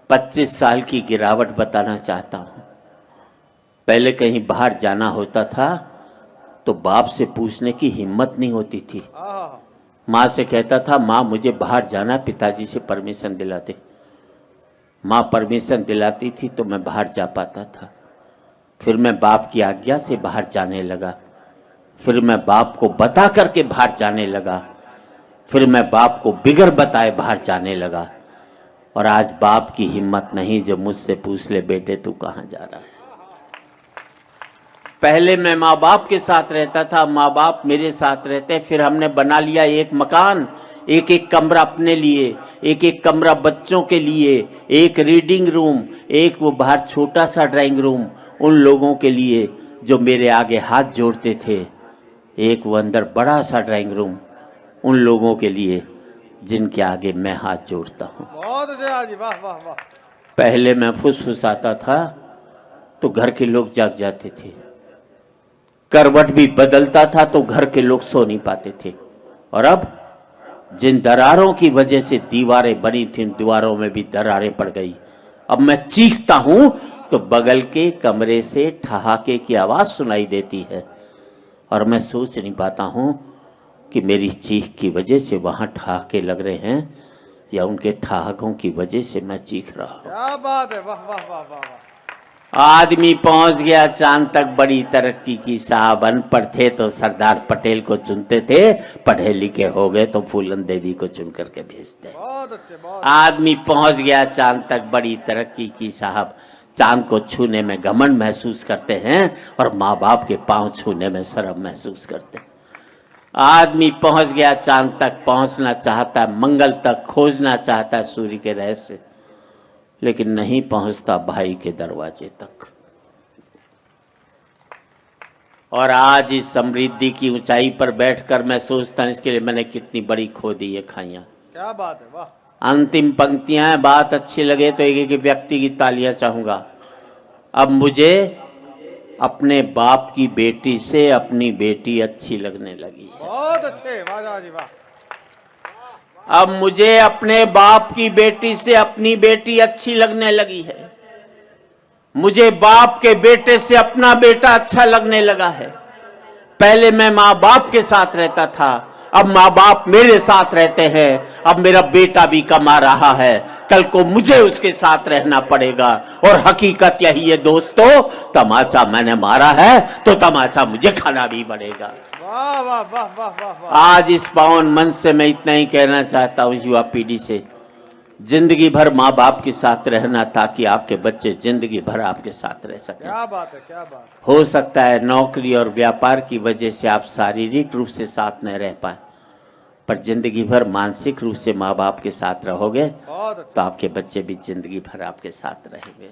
25 साल की गिरावट बताना चाहता हूँ। पहले कहीं बाहर जाना होता था तो बाप से पूछने की हिम्मत नहीं होती थी। माँ से कहता था माँ मुझे बाहर जाना, पिताजी से परमिशन दिलाते। माँ परमिशन दिलाती थी तो मैं बाहर जा पाता था। फिर मैं बाप की आज्ञा से बाहर जाने लगा। फिर मैं बाप को बता करके बाहर जाने लगा। फिर मैं बाप को बिगर बताए बाहर जाने लगा। और आज बाप की हिम्मत नहीं जो मुझसे पूछ ले बेटे तू कहाँ जा रहा है। पहले मैं माँ बाप के साथ रहता था, माँ बाप मेरे साथ रहते। फिर हमने बना लिया एक मकान, एक एक कमरा अपने लिए, एक एक कमरा बच्चों के लिए, एक रीडिंग रूम, एक वो बाहर छोटा सा ड्राइंग रूम उन लोगों के लिए जो मेरे आगे हाथ जोड़ते थे, एक वो अंदर बड़ा सा ड्राइंग रूम उन लोगों के लिए जिनके आगे मैं हाथ जोड़ता हूँ। बहुत अच्छा जी, वाह वाह वाह। पहले मैं फुसफुसाता था तो घर के लोग जाग जाते थे, करवट भी बदलता था तो घर के लोग सो नहीं पाते थे। और अब जिन दरारों की वजह से दीवारें बनी थी उन दीवारों में भी दरारें पड़ गई। अब मैं चीखता हूं तो बगल के कमरे से ठहाके की आवाज सुनाई देती है और मैं सोच नहीं पाता हूं कि मेरी चीख की वजह से वहां ठहाके लग रहे हैं या उनके ठहाकों की वजह से मैं चीख रहा हूं। क्या बात है, वाह वाह वाह वाह वाह। आदमी पहुंच गया चांद तक, बड़ी तरक्की की साहब। अनपढ़ थे तो सरदार पटेल को चुनते थे, पढ़े लिखे हो गए तो फूलन देवी को चुन करके भेजते। बहुत अच्छे, बहुत आदमी पहुंच गया चांद तक, बड़ी तरक्की की साहब। चांद को छूने में घमंड महसूस करते हैं और माँ बाप के पांव छूने में शर्म महसूस करते हैं। आदमी पहुंच गया चांद तक, पहुंचना चाहता है, मंगल तक खोजना चाहता है सूर्य के रहस्य, लेकिन नहीं पहुंचता भाई के दरवाजे तक। और आज इस समृद्धि की ऊंचाई पर बैठकर मैं सोचता हूं इसके लिए मैंने कितनी बड़ी खो दी है खाइयां। क्या बात है, वाह। अंतिम पंक्तियां हैं, बात अच्छी लगे तो एक एक व्यक्ति की तालियां चाहूंगा। अब मुझे अपने बाप की बेटी से अपनी बेटी अच्छी लगने लगी है। बहुत अच्छे, वाह जी वाह। अब मुझे अपने बाप की बेटी से अपनी बेटी अच्छी लगने लगी है। मुझे बाप के बेटे से अपना बेटा अच्छा लगने लगा है। पहले मैं माँ बाप के साथ रहता था, अब माँ बाप मेरे साथ रहते हैं। अब मेरा बेटा भी कमा रहा है, कल को मुझे उसके साथ रहना पड़ेगा। और हकीकत यही है दोस्तों, तमाचा मैंने मारा है तो तमाचा मुझे खाना भी पड़ेगा। वाह वाह वाह वाह वाह वाह। आज इस पावन मंच से मैं इतना ही कहना चाहता हूँ युवा पीढ़ी से, जिंदगी भर माँ बाप के साथ रहना ताकि आपके बच्चे जिंदगी भर आपके साथ रह सकें। क्या बात है, क्या बात है। हो सकता है नौकरी और व्यापार की वजह से आप शारीरिक रूप से साथ न रह पाए, पर जिंदगी भर मानसिक रूप से माँ बाप के साथ रहोगे तो आपके बच्चे भी जिंदगी भर आपके साथ रहेंगे।